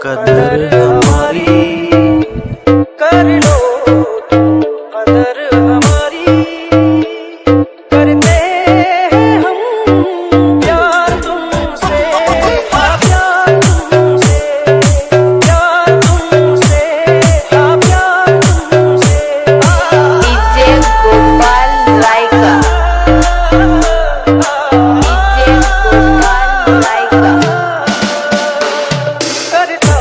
कदर हमारी, कर लो तुम कदर हमारी। करते हैं हम प्यार तुमसे, हाँ प्यार तुमसे, प्यार तुमसे, हाँ प्यार तुमसे। DJ Gopal Raika, DJ Gopal Raika. करता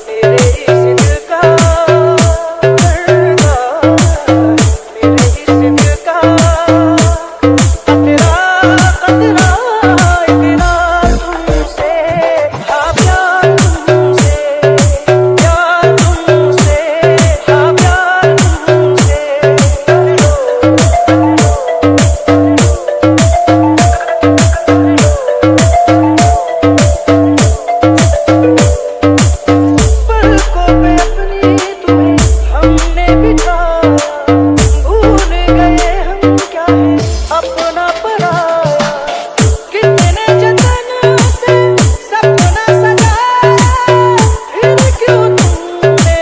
मेरे इस दिल का, करता मेरे इस दिल का कतरा कतरा इकरार तुमसे, हाँ प्यार तुमसे, प्यार तुमसे, हाँ प्यार तुमसे। कर लो पलकों पे अपनी तुम्हें हमने बिठाया, भूल गए हम क्या है अपना पराया। कितने जतन से सपना सजाया, फिर क्यों तुमने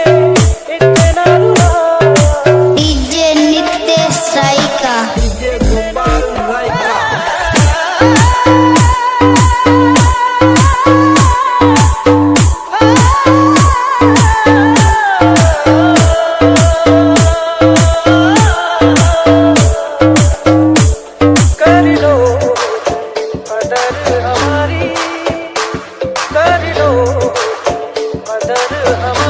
इतना रुलाया। डीजे नितेश रायका, कर लो कदर हमारी, कर लो कदर हमारी।